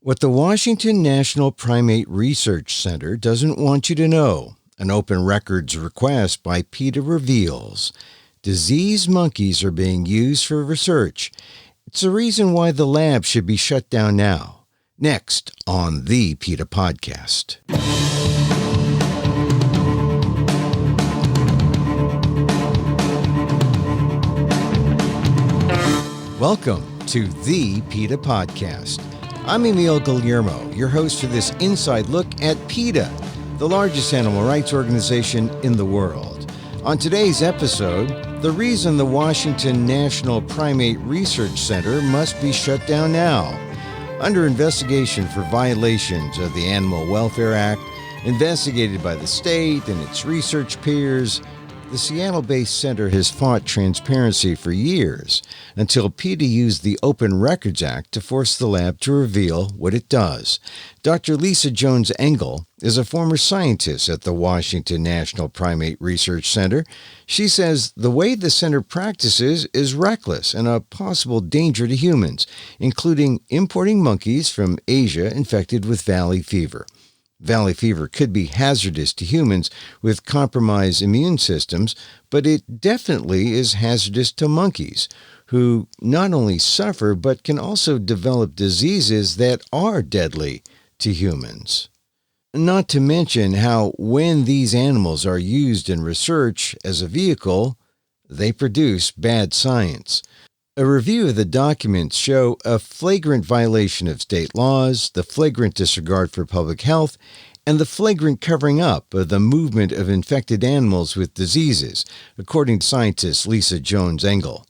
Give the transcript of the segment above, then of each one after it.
What the Washington National Primate Research Center doesn't want you to know. An open records request by PETA reveals diseased monkeys are being used for research. It's the reason why the lab should be shut down now. Next on the PETA Podcast. Welcome to the PETA Podcast. I'm Emil Guillermo, your host for this inside look at PETA, the largest animal rights organization in the world. On today's episode, the reason the Washington National Primate Research Center must be shut down now. Under investigation for violations of the Animal Welfare Act, investigated by the state and its research peers, the Seattle-based center has fought transparency for years until PETA used the Open Records Act to force the lab to reveal what it does. Dr.Lisa Jones Engel is a former scientist at the Washington National Primate Research Center. She says the way the center practices is reckless and a possible danger to humans, including importing monkeys from Asia infected with valley fever. Valley fever could be hazardous to humans with compromised immune systems, but it definitely is hazardous to monkeys, who not only suffer but can also develop diseases that are deadly to humans. Not to mention how when these animals are used in research as a vehicle, they produce bad science. A review of the documents show a flagrant violation of state laws, the flagrant disregard for public health, and the flagrant covering up of the movement of infected animals with diseases, according to scientist Lisa Jones Engel.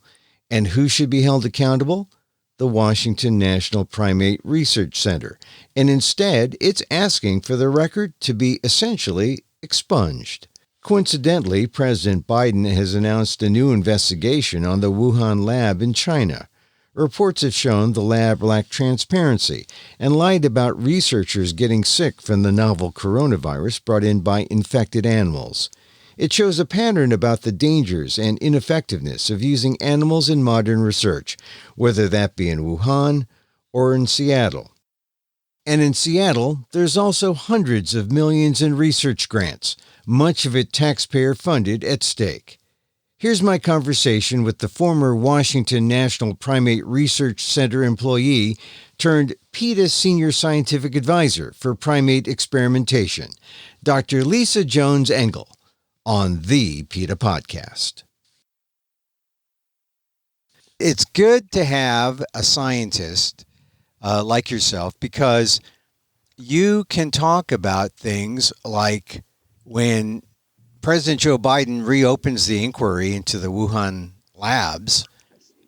And who should be held accountable? The Washington National Primate Research Center. And instead, it's asking for the record to be essentially expunged. Coincidentally, President Biden has announced a new investigation on the Wuhan lab in China. Reports have shown the lab lacked transparency and lied about researchers getting sick from the novel coronavirus brought in by infected animals. It shows a pattern about the dangers and ineffectiveness of using animals in modern research, whether that be in Wuhan or in Seattle. And in Seattle, there's also hundreds of millions in research grants, much of it taxpayer-funded, at stake. Here's my conversation with the former Washington National Primate Research Center employee turned PETA Senior Scientific Advisor for Primate Experimentation, Dr. Lisa Jones Engel, on the PETA Podcast. It's good to have a scientist like yourself, because you can talk about things like when President Joe Biden reopens the inquiry into the Wuhan labs,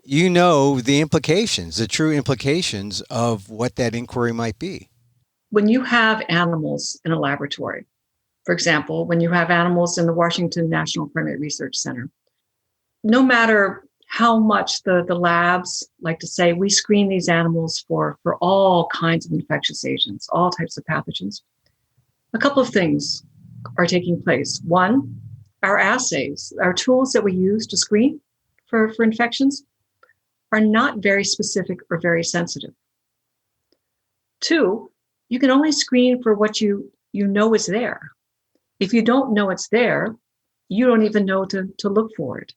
you know the implications, the true implications of what that inquiry might be. When you have animals in a laboratory, for example, when you have animals in the Washington National Primate Research Center, no matter how much the labs like to say, we screen these animals for all kinds of infectious agents, all types of pathogens, a couple of things are taking place. One, our assays, our tools that we use to screen for infections are not very specific or very sensitive. Two, you can only screen for what you know is there. If you don't know it's there, you don't even know to look for it.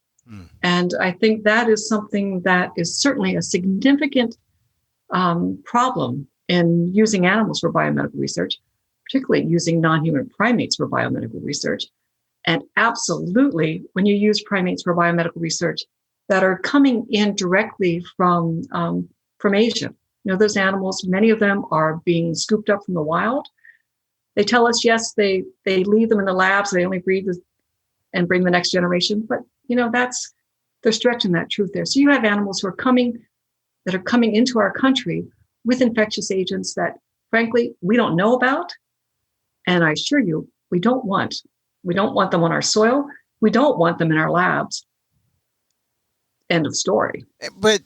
And I think that is something that is certainly a significant problem in using animals for biomedical research, particularly using non-human primates for biomedical research. And absolutely, when you use primates for biomedical research that are coming in directly from Asia, those animals, many of them are being scooped up from the wild. They tell us, yes, they leave them in the labs, they only breed and bring the next generation. But, they're stretching that truth there. So you have animals who are coming into our country with infectious agents that, frankly, we don't know about. And I assure you, we don't want them on our soil. We don't want them in our labs. End of story. But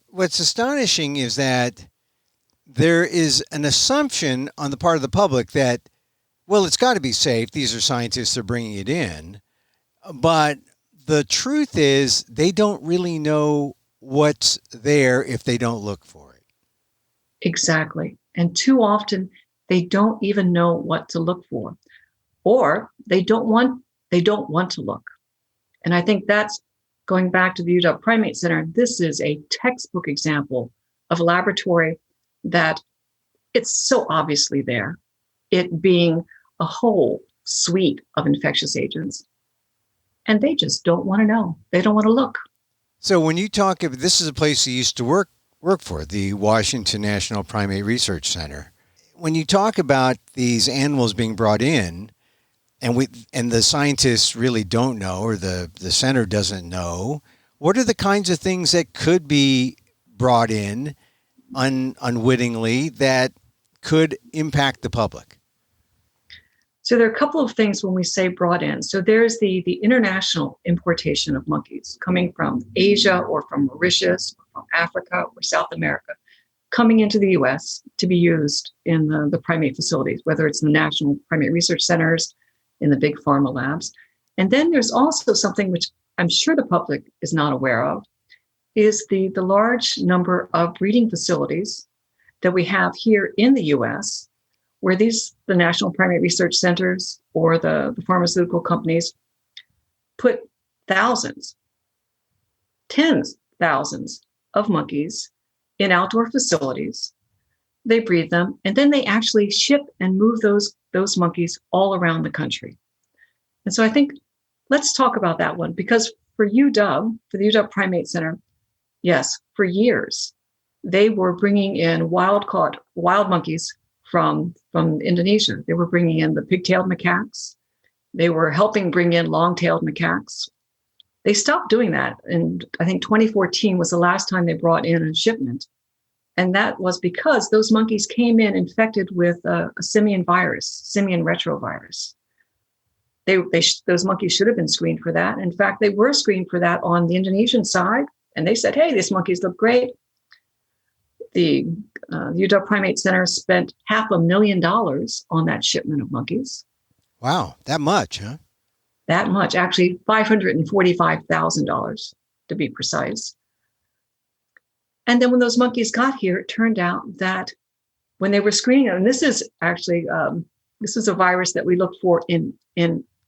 what's astonishing is that there is an assumption on the part of the public that, well, it's got to be safe. These are scientists, they're bringing it in. But the truth is they don't really know what's there if they don't look for it. Exactly. And too often they don't even know what to look for, or they don't want to look. And I think that's going back to the UW Primate Center. This is a textbook example of a laboratory that it's so obviously there, it being a whole suite of infectious agents. And they just don't want to know. They don't want to look. So when you talk, this is a place you used to work for, the Washington National Primate Research Center. When you talk about these animals being brought in, and the scientists really don't know, or the center doesn't know, what are the kinds of things that could be brought in unwittingly that could impact the public? So there are a couple of things when we say brought in. So there's the international importation of monkeys coming from Asia or from Mauritius or from Africa or South America, coming into the US to be used in the primate facilities, whether it's in the National Primate Research Centers, in the big pharma labs. And then there's also something which I'm sure the public is not aware of, is the large number of breeding facilities that we have here in the US, where the National Primate Research Centers or the pharmaceutical companies put thousands, tens, thousands of monkeys in outdoor facilities. They breed them, and then they actually ship and move those monkeys all around the country. And so I think let's talk about that one, because for the UW Primate Center, yes, for years, they were bringing in wild monkeys from Indonesia. They were bringing in the pig-tailed macaques. They were helping bring in long-tailed macaques. They stopped doing that. And I think 2014 was the last time they brought in a shipment. And that was because those monkeys came in infected with a simian virus, simian retrovirus. Those monkeys should have been screened for that. In fact, they were screened for that on the Indonesian side. And they said, hey, these monkeys look great. The UW Primate Center spent $500,000 on that shipment of monkeys. Wow, that much, huh? That much, actually $545,000 to be precise. And then when those monkeys got here, it turned out that when they were screening them, and this is actually, this is a virus that we look for in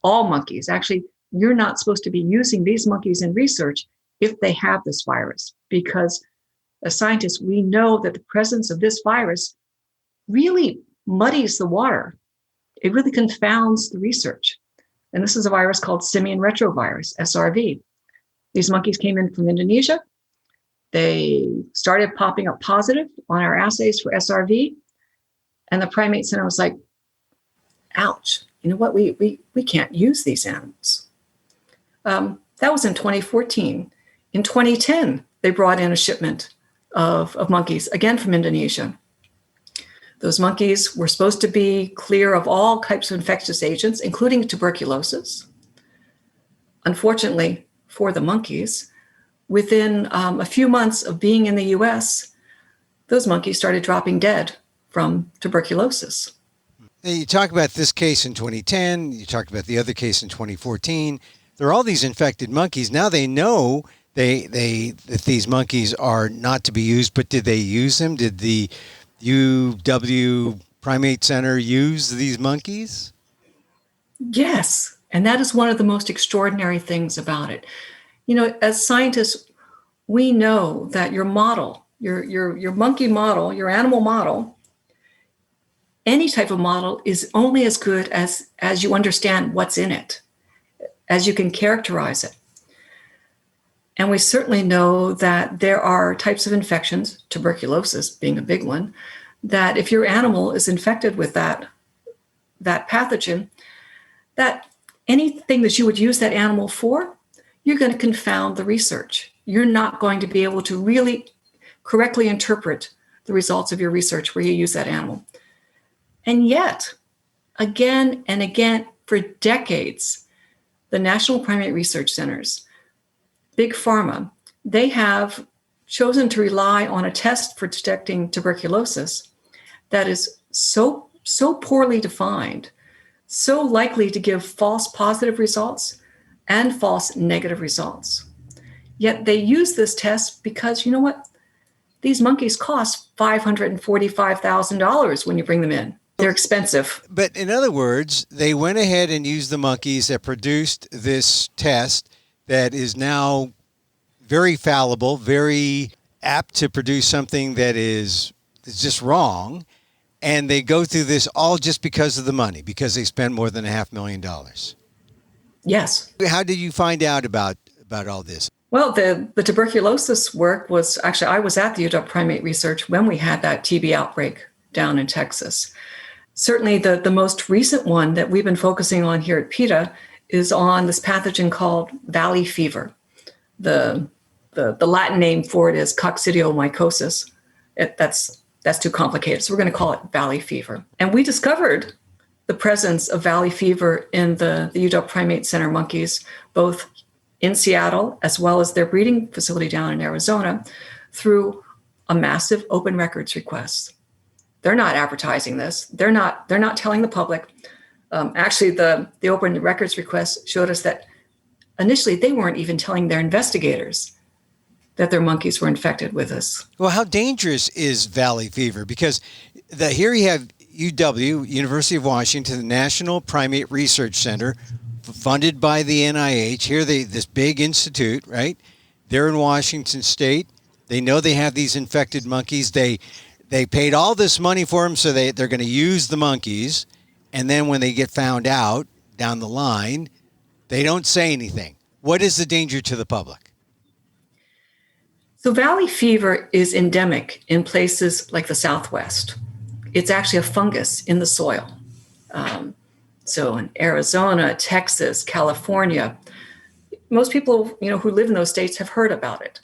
all monkeys. Actually, you're not supposed to be using these monkeys in research if they have this virus, because as scientists, we know that the presence of this virus really muddies the water. It really confounds the research. And this is a virus called simian retrovirus, SRV. These monkeys came in from Indonesia. They started popping up positive on our assays for SRV. And the Primate Center was like, ouch, you know what, we can't use these animals. That was in 2014. In 2010, they brought in a shipment of monkeys, again from Indonesia. Those monkeys were supposed to be clear of all types of infectious agents, including tuberculosis. Unfortunately for the monkeys, within a few months of being in the US, those monkeys started dropping dead from tuberculosis. You talk about this case in 2010, you talked about the other case in 2014. There are all these infected monkeys. Now they know that these monkeys are not to be used, but did they use them? Did the UW Primate Center use these monkeys? Yes, and that is one of the most extraordinary things about it. You know, as scientists, we know that your model, your monkey model, your animal model, any type of model is only as good as you understand what's in it, as you can characterize it. And we certainly know that there are types of infections, tuberculosis being a big one, that if your animal is infected with that pathogen, that anything that you would use that animal for, you're going to confound the research. You're not going to be able to really correctly interpret the results of your research where you use that animal. And yet, again and again, for decades, the National Primate Research Centers, Big Pharma, they have chosen to rely on a test for detecting tuberculosis that is so poorly defined, so likely to give false positive results and false negative results. Yet they use this test because, you know what? These monkeys cost $545,000 when you bring them in. They're expensive. But in other words, they went ahead and used the monkeys that produced this test that is now very fallible, very apt to produce something that is just wrong. And they go through this all just because of the money, because they spend more than $500,000. Yes. How did you find out about all this? Well, the tuberculosis work was actually, I was at the UW Primate Research when we had that TB outbreak down in Texas. Certainly the most recent one that we've been focusing on here at PETA is on this pathogen called valley fever. The Latin name for it is coccidiomycosis. That's too complicated, so we're going to call it valley fever. And we discovered the presence of valley fever in the UW Primate Center monkeys, both in Seattle as well as their breeding facility down in Arizona, through a massive open records request. They're not advertising this. They're not telling the public. Actually, the open records request showed us that initially they weren't even telling their investigators that their monkeys were infected with this. Well, how dangerous is valley fever? Because here you have UW, University of Washington, the National Primate Research Center, funded by the NIH. Here, this big institute, right? They're in Washington State. They know they have these infected monkeys. They paid all this money for them, so they're going to use the monkeys. And then when they get found out down the line, they don't say anything. What is the danger to the public? So valley fever is endemic in places like the Southwest. It's actually a fungus in the soil. So in Arizona, Texas, California, most people who live in those states have heard about it.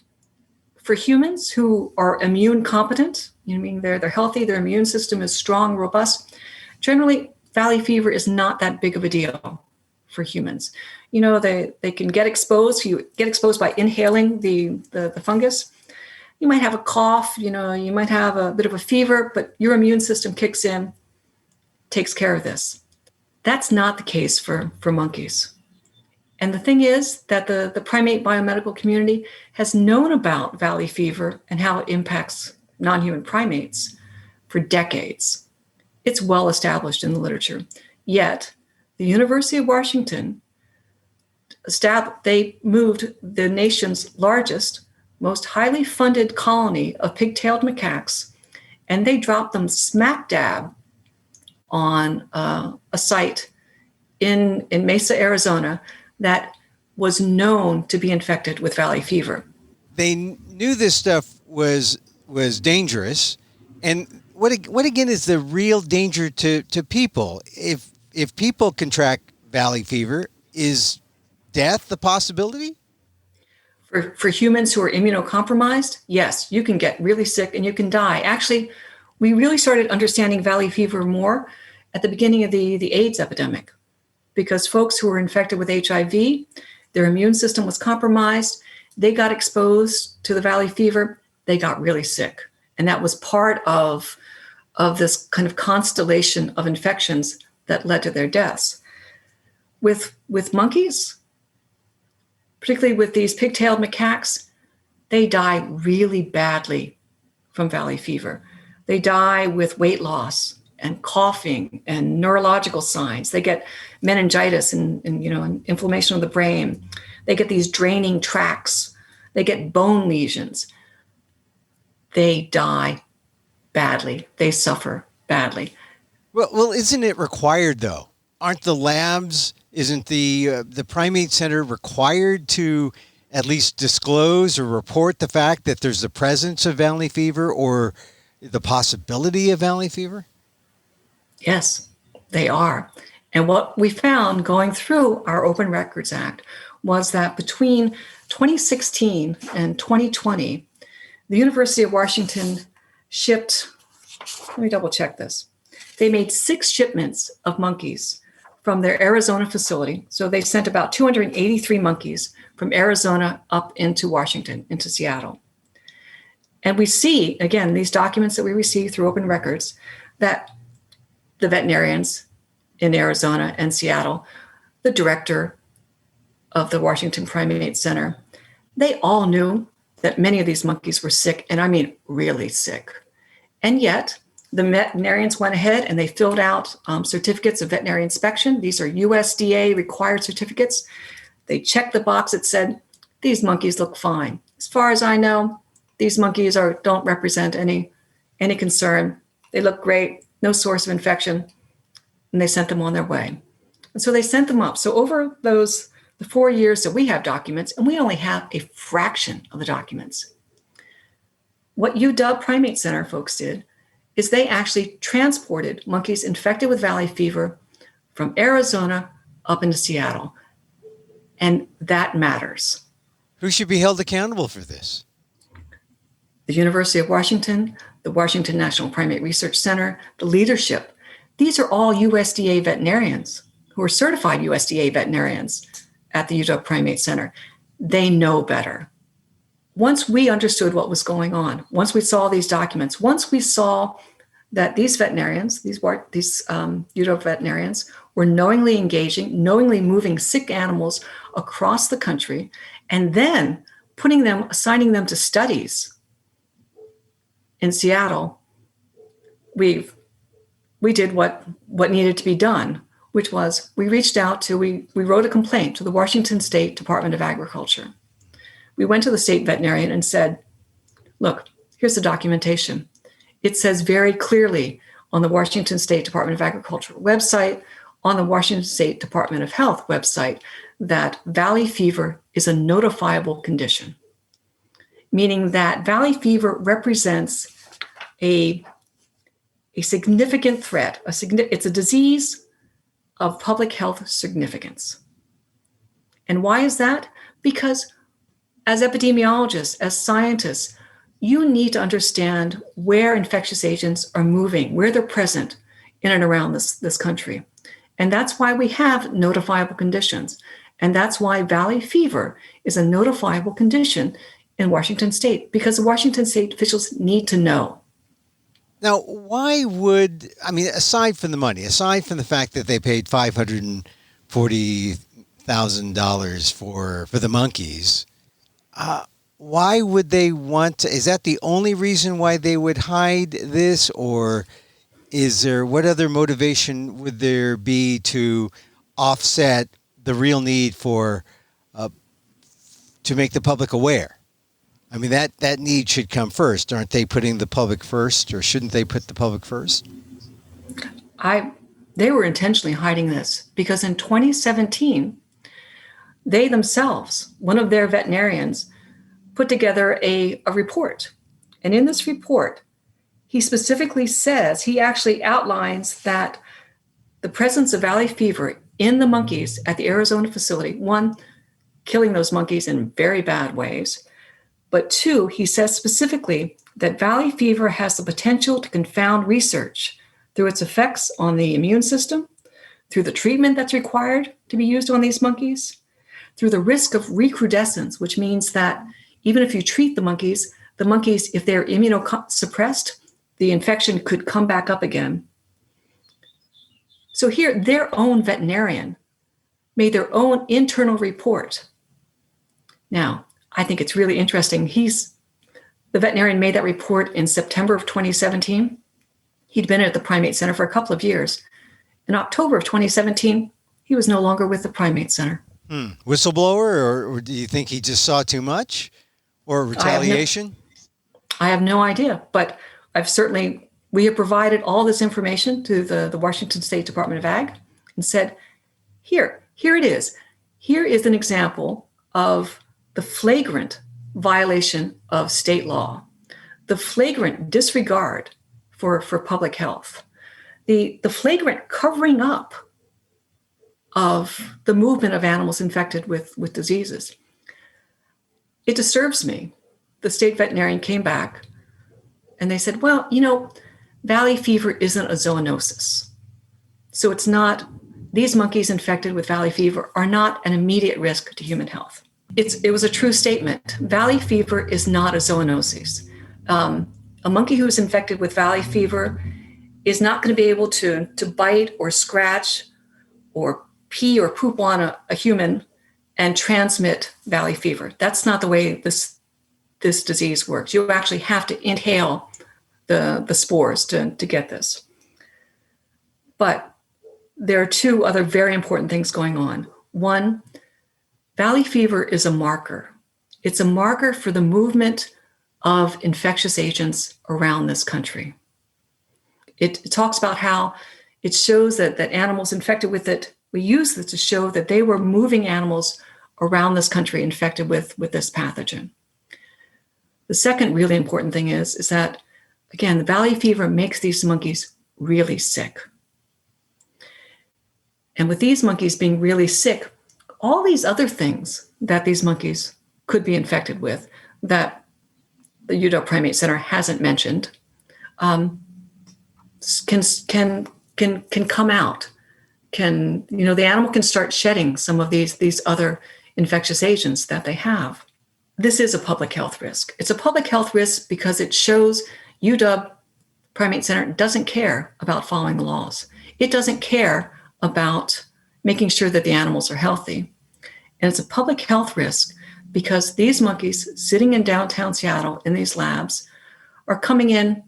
For humans who are immune competent, they're healthy, their immune system is strong, robust, generally valley fever is not that big of a deal for humans. They can get exposed. You get exposed by inhaling the fungus. You might have a cough, you might have a bit of a fever, but your immune system kicks in, takes care of this. That's not the case for monkeys. And the thing is that the primate biomedical community has known about valley fever and how it impacts non-human primates for decades. It's well established in the literature. Yet, the University of Washington, they moved the nation's largest, most highly funded colony of pig-tailed macaques, and they dropped them smack dab on a site in Mesa, Arizona, that was known to be infected with valley fever. They knew this stuff was dangerous. And what again is the real danger to people? If people contract valley fever, is death the possibility? For humans who are immunocompromised, yes, you can get really sick and you can die. Actually, we really started understanding valley fever more at the beginning of the AIDS epidemic, because folks who were infected with HIV, their immune system was compromised, they got exposed to the valley fever, they got really sick. And that was part of this kind of constellation of infections that led to their deaths. With monkeys, particularly with these pig-tailed macaques, they die really badly from valley fever. They die with weight loss and coughing and neurological signs. They get meningitis and inflammation of the brain. They get these draining tracts. They get bone lesions. They die badly. They suffer badly. Well, isn't it required though? Aren't the labs? Isn't the Primate Center required to at least disclose or report the fact that there's the presence of valley fever or the possibility of valley fever? Yes, they are. And what we found going through our Open Records Act was that between 2016 and 2020, the University of Washington shipped, let me double check this. They made 6 shipments of monkeys from their Arizona facility. So they sent about 283 monkeys from Arizona up into Washington, into Seattle. And we see, again, these documents that we receive through open records, that the veterinarians in Arizona and Seattle, the director of the Washington Primate Center, they all knew that many of these monkeys were sick, and I mean really sick. And yet, the veterinarians went ahead and they filled out certificates of veterinary inspection. These are USDA required certificates. They checked the box that said, these monkeys look fine. As far as I know, these monkeys don't represent any concern. They look great, no source of infection, and they sent them on their way. And so they sent them up. So over the 4 years that we have documents, and we only have a fraction of the documents, what UW Primate Center folks did is they actually transported monkeys infected with valley fever from Arizona up into Seattle. And that matters. Who should be held accountable for this? The University of Washington, the Washington National Primate Research Center, the leadership. These are all USDA veterinarians who are certified USDA veterinarians at the UW Primate Center. They know better. Once we understood what was going on, once we saw these documents, once we saw that these veterinarians, these UW veterinarians, were knowingly engaging, knowingly moving sick animals across the country, and then assigning them to studies in Seattle, we did what needed to be done, which was we wrote a complaint to the Washington State Department of Agriculture. We went to the state veterinarian and said, look, here's the documentation. It says very clearly on the Washington State Department of Agriculture website, on the Washington State Department of Health website, that valley fever is a notifiable condition, meaning that valley fever represents a significant threat. It's a disease of public health significance. And why is that? Because as epidemiologists, as scientists, you need to understand where infectious agents are moving, where they're present in and around this country. And that's why we have notifiable conditions. And that's why valley fever is a notifiable condition in Washington State, because the Washington State officials need to know. Now, aside from the money, aside from the fact that they paid $540,000 for the monkeys, why would they want to? Is that the only reason why they would hide this, or what other motivation would there be to offset the real need to make the public aware? I mean, that need should come first. Aren't they putting the public first, or shouldn't they put the public first? They were intentionally hiding this because in 2017, they themselves, one of their veterinarians, put together a report. And in this report, he specifically says, he actually outlines that the presence of valley fever in the monkeys at the Arizona facility, one, killing those monkeys in very bad ways, but two, he says specifically that valley fever has the potential to confound research through its effects on the immune system, through the treatment that's required to be used on these monkeys, through the risk of recrudescence, which means that even if you treat the monkeys, if they're immunosuppressed, the infection could come back up again. So here, their own veterinarian made their own internal report. Now, I think it's really interesting. The veterinarian made that report in September of 2017. He'd been at the Primate Center for a couple of years. In October of 2017, he was no longer with the Primate Center. Whistleblower, or do you think he just saw too much, or retaliation? I have no idea, but we have provided all this information to the Washington State Department of Ag and said, here it is. Here is an example of the flagrant violation of state law, the flagrant disregard for public health, the flagrant covering up of the movement of animals infected with diseases. It disturbs me. The state veterinarian came back and they said, well, valley fever isn't a zoonosis. So it's not, these monkeys infected with valley fever are not an immediate risk to human health. It was a true statement. Valley fever is not a zoonosis. A monkey who's infected with valley fever is not going to be able to bite or scratch or pee or poop on a human and transmit valley fever. That's not the way this disease works. You actually have to inhale the spores to get this. But there are two other very important things going on. One, valley fever is a marker. It's a marker for the movement of infectious agents around this country. It talks about how it shows that animals infected with it, we use this to show that they were moving animals around this country infected with this pathogen. The second really important thing is that, again, the valley fever makes these monkeys really sick. And with these monkeys being really sick, all these other things that these monkeys could be infected with that the UW Primate Center hasn't mentioned can come out. The animal can start shedding some of these other infectious agents that they have. This is a public health risk. It's a public health risk because it shows UW Primate Center doesn't care about following the laws. It doesn't care about making sure that the animals are healthy. And it's a public health risk because these monkeys sitting in downtown Seattle in these labs are coming in.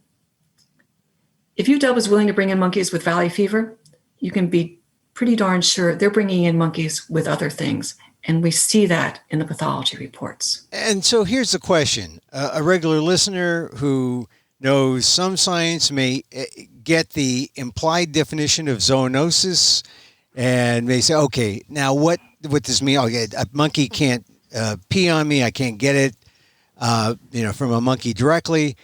If UW is willing to bring in monkeys with valley fever, you can be pretty darn sure they're bringing in monkeys with other things. And we see that in the pathology reports. And so here's the question. A regular listener who knows some science may get the implied definition of zoonosis and may say, okay, now what does this mean? Okay, a monkey can't pee on me. I can't get it from a monkey directly.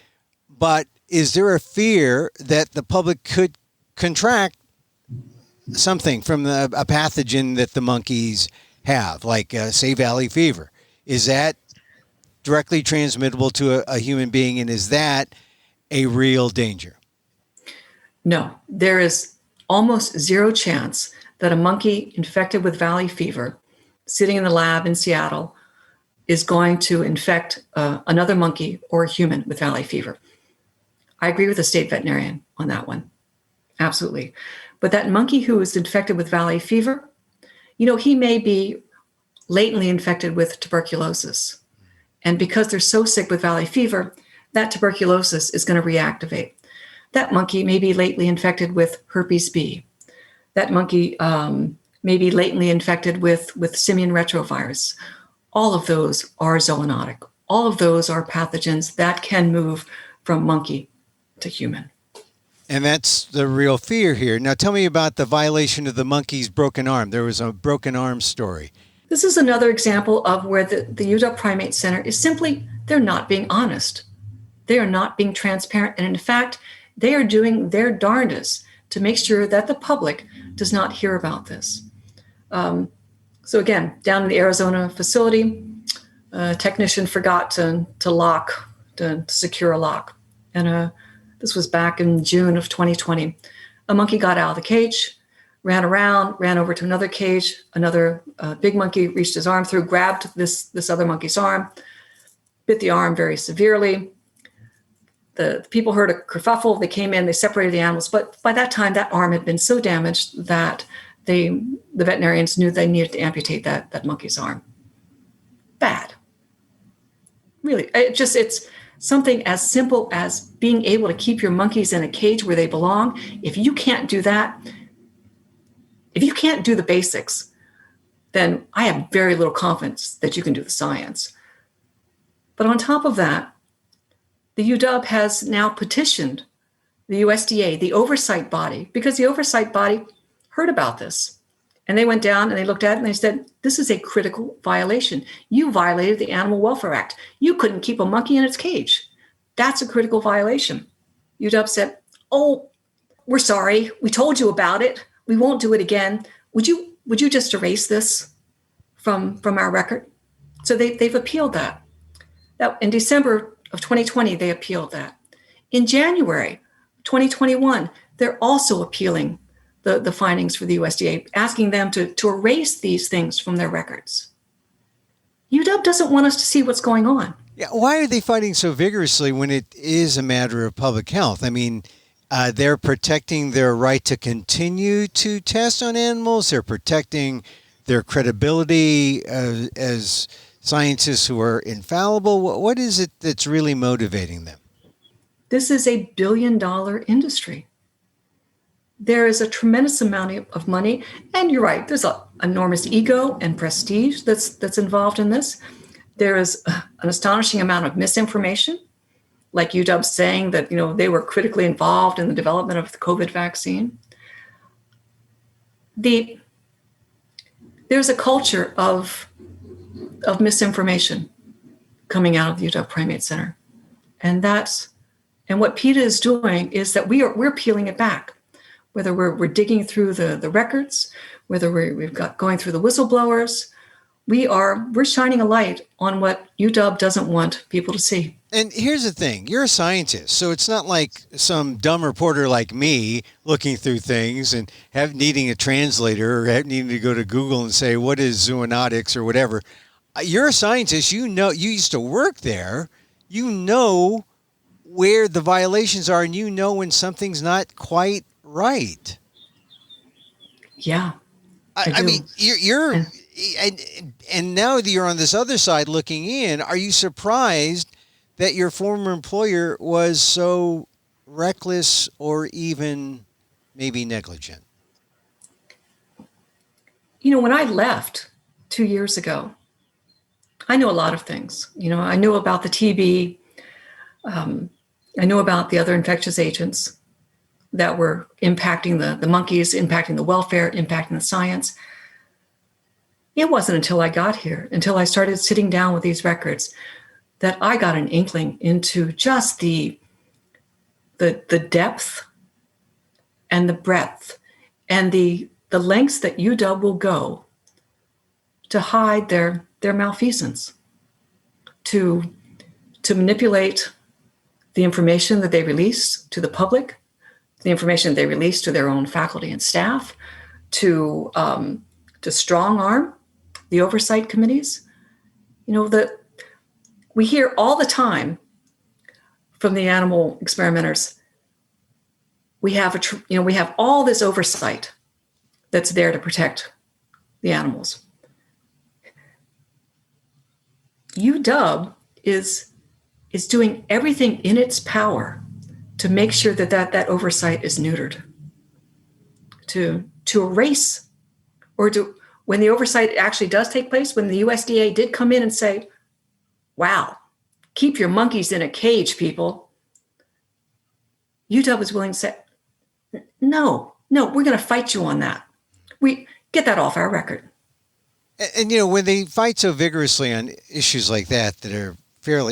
But is there a fear that the public could contract something from a pathogen that the monkeys have, like say valley fever? Is that directly transmittable to a human being, and is that a real danger? No, there is almost zero chance that a monkey infected with valley fever sitting in the lab in Seattle is going to infect another monkey or a human with valley fever. I agree with the state veterinarian on that one. Absolutely. But that monkey who is infected with valley fever, he may be latently infected with tuberculosis. And because they're so sick with valley fever, that tuberculosis is going to reactivate. That monkey may be latently infected with herpes B. That monkey may be latently infected with simian retrovirus. All of those are zoonotic. All of those are pathogens that can move from monkey to human. And that's the real fear here. Now tell me about the violation of the monkey's broken arm. There was a broken arm story. This is another example of where the UW Primate Center is simply, they're not being honest. They are not being transparent. And in fact, they are doing their darndest to make sure that the public does not hear about this. So again, down in the Arizona facility, a technician forgot to secure a lock. And this was back in June of 2020. A monkey got out of the cage, ran around, ran over to another cage. Another big monkey reached his arm through, grabbed this other monkey's arm, bit the arm very severely. The people heard a kerfuffle. They came in, they separated the animals. But by that time, that arm had been so damaged that the veterinarians knew they needed to amputate that monkey's arm. Bad. Really, it's something as simple as being able to keep your monkeys in a cage where they belong. If you can't do that, if you can't do the basics, then I have very little confidence that you can do the science. But on top of that, the UW has now petitioned the USDA, the oversight body, because the oversight body heard about this. And they went down and they looked at it and they said, this is a critical violation. You violated the Animal Welfare Act. You couldn't keep a monkey in its cage. That's a critical violation. UW said, oh, we're sorry. We told you about it. We won't do it again. Would you just erase this from our record? So they've appealed that. Now, in December of 2020, they appealed that. In January 2021, they're also appealing the findings for the USDA, asking them to erase these things from their records. UW doesn't want us to see what's going on. Yeah, why are they fighting so vigorously when it is a matter of public health? I mean, they're protecting their right to continue to test on animals. They're protecting their credibility as scientists who are infallible? What is it that's really motivating them? This is a billion-dollar industry. There is a tremendous amount of money, and you're right, there's an enormous ego and prestige that's involved in this. There is an astonishing amount of misinformation, like UW saying that they were critically involved in the development of the COVID vaccine. There's a culture of misinformation coming out of the UW Primate Center, and what PETA is doing is that we're peeling it back. Whether we're digging through the records, whether we've got going through the whistleblowers, we're shining a light on what UW doesn't want people to see. And here's the thing, you're a scientist, so it's not like some dumb reporter like me looking through things and needing a translator or needing to go to Google and say, what is zoonotics or whatever. You're a scientist, you used to work there, you know where the violations are, and you know when something's not quite right. Yeah. I mean, you're and now that you're on this other side looking in, are you surprised that your former employer was so reckless or even maybe negligent? When I left 2 years ago, I knew a lot of things. I knew about the TB. I knew about the other infectious agents that were impacting the monkeys, impacting the welfare, impacting the science. It wasn't until I got here, until I started sitting down with these records, that I got an inkling into just the depth and the breadth and the lengths that UW will go to hide their malfeasance, to manipulate the information that they release to the public, the information they release to their own faculty and staff, to strong arm the oversight committees. We hear all the time from the animal experimenters, we have all this oversight that's there to protect the animals. UW is doing everything in its power to make sure that oversight is neutered, to erase, or when the oversight actually does take place, when the USDA did come in and say, wow, keep your monkeys in a cage, people, UW was willing to say, no, we're going to fight you on that. We get that off our record. And when they fight so vigorously on issues like that are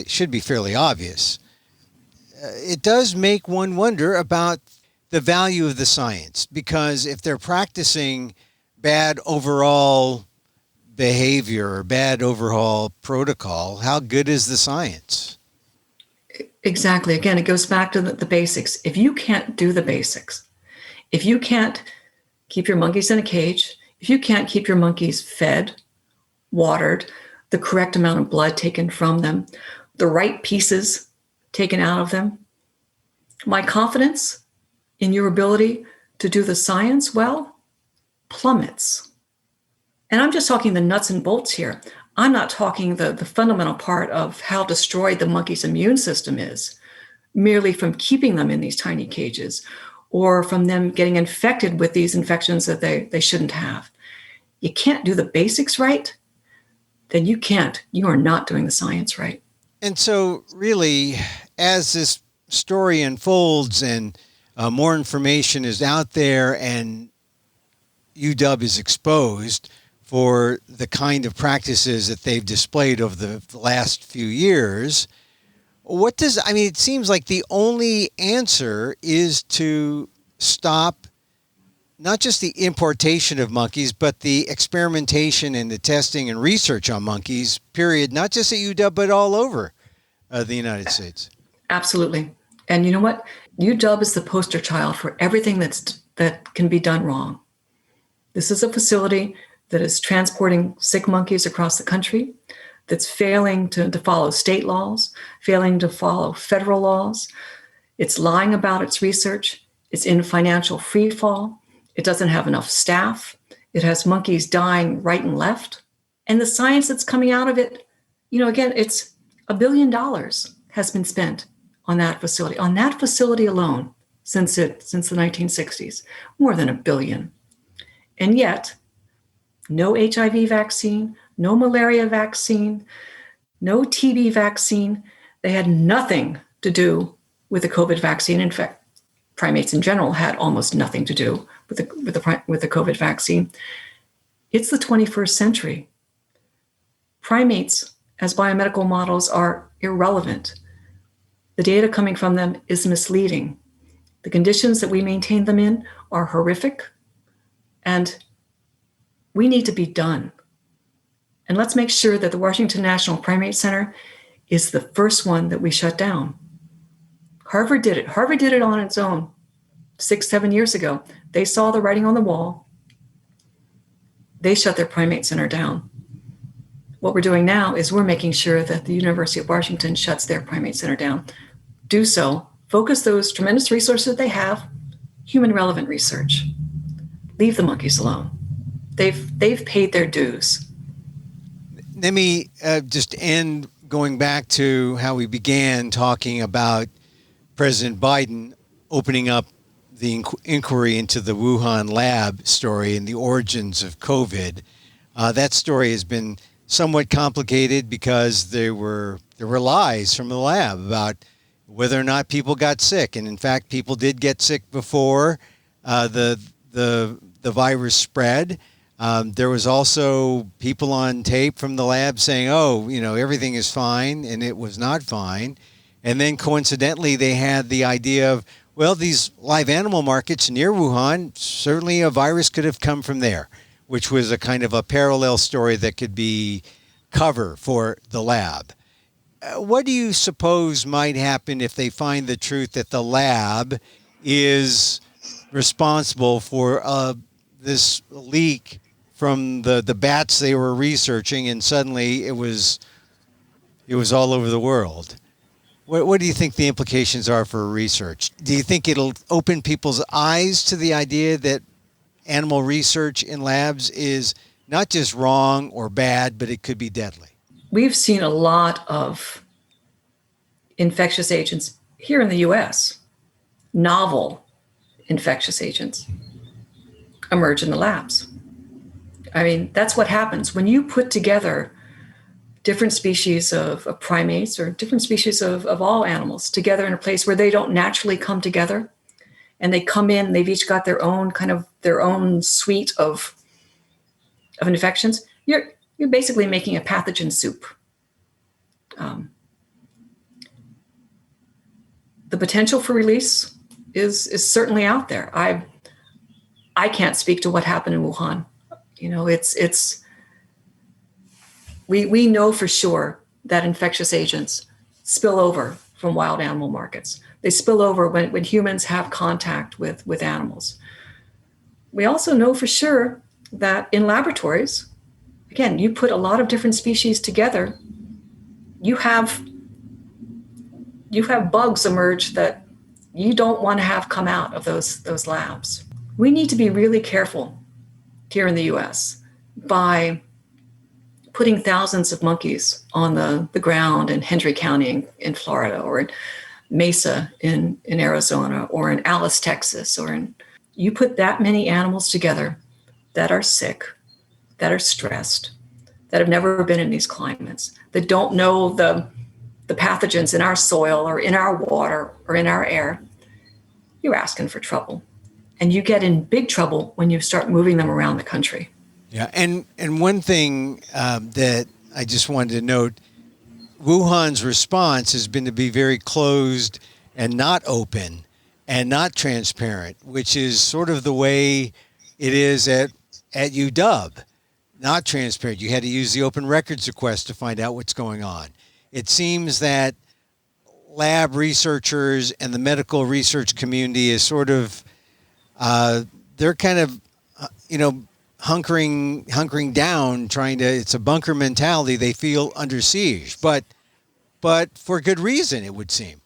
should be fairly obvious, it does make one wonder about the value of the science, because if they're practicing bad overall behavior or bad overall protocol, how good is the science? Exactly. Again, it goes back to the basics. If you can't do the basics, if you can't keep your monkeys in a cage, if you can't keep your monkeys fed, watered, the correct amount of blood taken from them, the right pieces taken out of them, my confidence in your ability to do the science well plummets. And I'm just talking the nuts and bolts here. I'm not talking the fundamental part of how destroyed the monkey's immune system is, merely from keeping them in these tiny cages or from them getting infected with these infections that they shouldn't have. You can't do the basics right, then you are not doing the science right. And so really, as this story unfolds and more information is out there and UW is exposed for the kind of practices that they've displayed over the last few years, it seems like the only answer is to stop not just the importation of monkeys, but the experimentation and the testing and research on monkeys, period, not just at UW, but all over the United States. Absolutely. And you know what? UW is the poster child for everything that can be done wrong. This is a facility that is transporting sick monkeys across the country, that's failing to follow state laws, failing to follow federal laws. It's lying about its research. It's in financial freefall. It doesn't have enough staff. It has monkeys dying right and left. And the science that's coming out of it Again, it's $1 billion has been spent on that facility alone since the 1960s, more than $1 billion. And yet, no HIV vaccine, no malaria vaccine, no TB vaccine. They had nothing to do with the COVID vaccine. In fact, primates in general had almost nothing to do with the COVID vaccine. It's the 21st century. Primates as biomedical models are irrelevant. The data coming from them is misleading. The conditions that we maintain them in are horrific, and we need to be done. And let's make sure that the Washington National Primate Center is the first one that we shut down. Harvard did it. Harvard did it on its own 6-7 years ago. They saw the writing on the wall. They shut their primate center down. What we're doing now is we're making sure that the University of Washington shuts their primate center down. Do so. Focus those tremendous resources that they have, human relevant research. Leave the monkeys alone. They've paid their dues. Let me just end going back to how we began talking about President Biden opening up the inquiry into the Wuhan lab story and the origins of COVID. That story has been somewhat complicated because there were lies from the lab about whether or not people got sick, and in fact, people did get sick before the virus spread. There was also people on tape from the lab saying, everything is fine, and it was not fine. And then coincidentally, they had the idea of, these live animal markets near Wuhan, certainly a virus could have come from there, which was a kind of a parallel story that could be cover for the lab. What do you suppose might happen if they find the truth that the lab is responsible for this leak from the bats they were researching, and suddenly it was all over the world? What do you think the implications are for research? Do you think it'll open people's eyes to the idea that animal research in labs is not just wrong or bad, but it could be deadly? We've seen a lot of infectious agents here in the US, novel infectious agents, emerge in the labs. I mean, that's what happens when you put together different species of primates or different species of all animals together in a place where they don't naturally come together, and they come in, they've each got their own suite of infections. You're basically making a pathogen soup. The potential for release is certainly out there. I can't speak to what happened in Wuhan. We know for sure that infectious agents spill over from wild animal markets. They spill over when humans have contact with animals. We also know for sure that in laboratories, again, you put a lot of different species together, you have bugs emerge that you don't want to have come out of those labs. We need to be really careful here in the US by putting thousands of monkeys on the ground in Hendry County in Florida, or in Mesa in Arizona, or in Alice, Texas, you put that many animals together that are sick, that are stressed, that have never been in these climates, that don't know the pathogens in our soil or in our water or in our air, you're asking for trouble. And you get in big trouble when you start moving them around the country. Yeah, and one thing that I just wanted to note, Wuhan's response has been to be very closed and not open and not transparent, which is sort of the way it is at UW. Not transparent. You had to use the open records request to find out what's going on. It seems that lab researchers and the medical research community is sort of, they're kind of, hunkering down, it's a bunker mentality. They feel under siege, but for good reason, it would seem.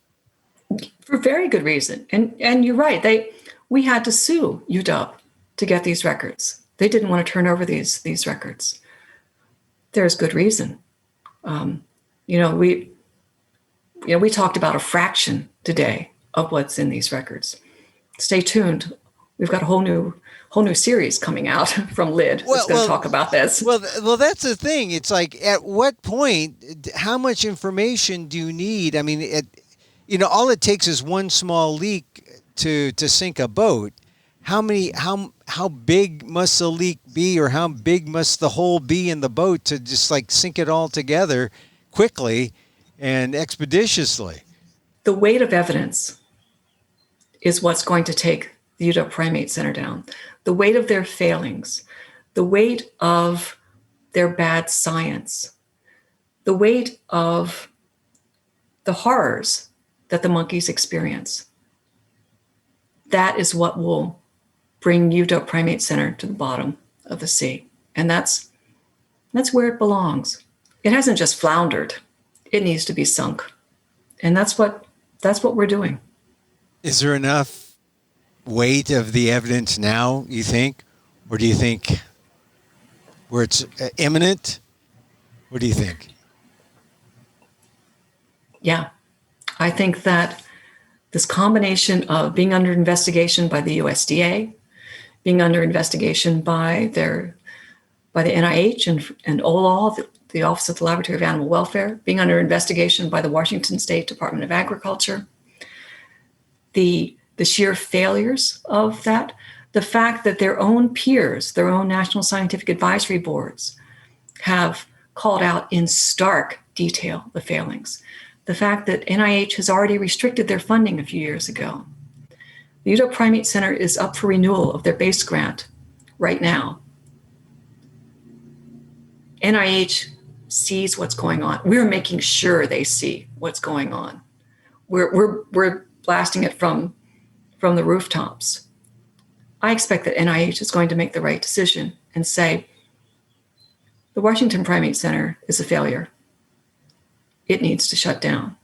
For very good reason. And you're right. We had to sue UW to get these records. They didn't want to turn over these records. There's good reason. We talked about a fraction today of what's in these records. Stay tuned. We've got a whole new series coming out from LID that's going to talk about this. Well, that's the thing. It's like, at what point, how much information do you need? I mean, all it takes is one small leak to sink a boat. How big must the leak be, or how big must the hole be in the boat to just like sink it all together quickly and expeditiously? The weight of evidence is what's going to take the UW Primate Center down. The weight of their failings, the weight of their bad science, the weight of the horrors that the monkeys experience. That is what will bring UW Primate Center to the bottom of the sea. And that's where it belongs. It hasn't just floundered. It needs to be sunk. And that's what we're doing. Is there enough weight of the evidence now, you think? Or do you think where it's imminent? What do you think? Yeah, I think that this combination of being under investigation by the USDA, being under investigation by the NIH and OLAW, the Office of the Laboratory of Animal Welfare, being under investigation by the Washington State Department of Agriculture, the sheer failures of that, the fact that their own peers, their own national scientific advisory boards, have called out in stark detail the failings, the fact that NIH has already restricted their funding a few years ago. The UW Primate Center is up for renewal of their base grant right now. NIH sees what's going on. We're making sure they see what's going on. We're blasting it from the rooftops. I expect that NIH is going to make the right decision and say, the Washington Primate Center is a failure. It needs to shut down.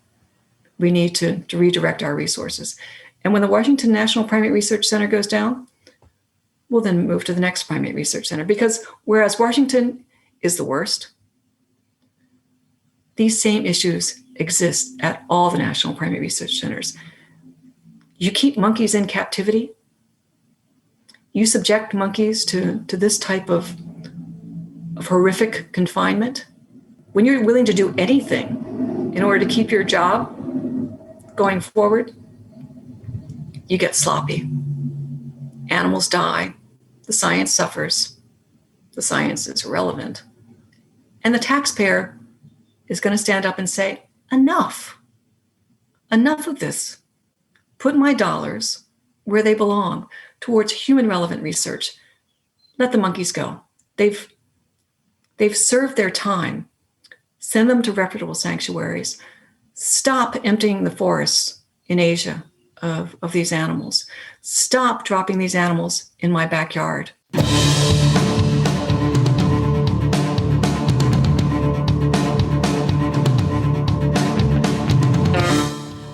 We need to redirect our resources. And when the Washington National Primate Research Center goes down, we'll then move to the next primate research center. Because whereas Washington is the worst, these same issues exist at all the national primate research centers. You keep monkeys in captivity, you subject monkeys to this type of horrific confinement. When you're willing to do anything in order to keep your job going forward, you get sloppy. Animals die. The science suffers. The science is irrelevant. And the taxpayer is going to stand up and say, enough. Enough of this. Put my dollars where they belong, towards human relevant research. Let the monkeys go. They've served their time. Send them to reputable sanctuaries. Stop emptying the forests in Asia of these animals. Stop dropping these animals in my backyard.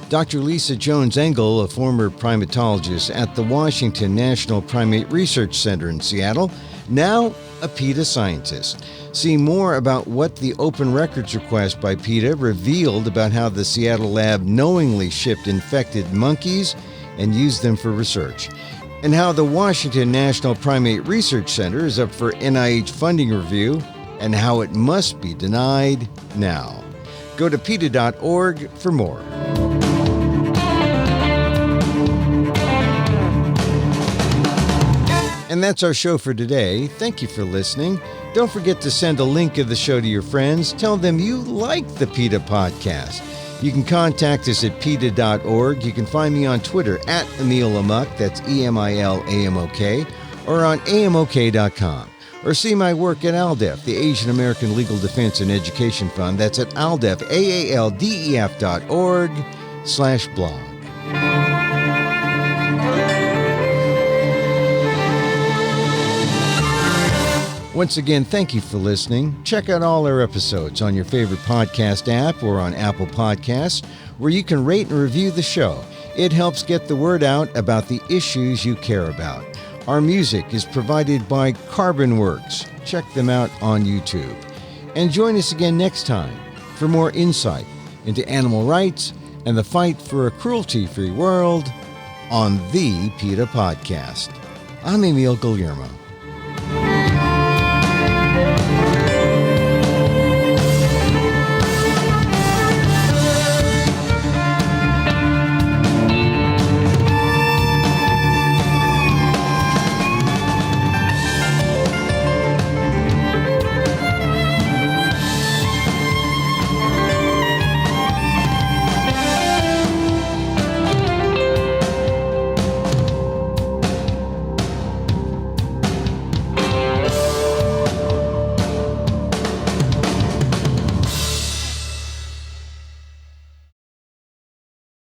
Dr. Lisa Jones Engel, a former primatologist at the Washington National Primate Research Center in Seattle, now a PETA scientist. See more about what the open records request by PETA revealed about how the Seattle lab knowingly shipped infected monkeys and used them for research, and how the Washington National Primate Research Center is up for NIH funding review, and how it must be denied now. Go to PETA.org for more. And that's our show for today. Thank you for listening. Don't forget to send a link of the show to your friends. Tell them you like the PETA Podcast. You can contact us at PETA.org. You can find me on Twitter at Emil Amok, that's EMILAMOK, or on AMOK.com. Or see my work at ALDEF, the Asian American Legal Defense and Education Fund. That's at ALDEF, AALDEF.org/blog. Once again, thank you for listening. Check out all our episodes on your favorite podcast app or on Apple Podcasts, where you can rate and review the show. It helps get the word out about the issues you care about. Our music is provided by Carbon Works. Check them out on YouTube. And join us again next time for more insight into animal rights and the fight for a cruelty-free world on the PETA Podcast. I'm Emil Guillermo.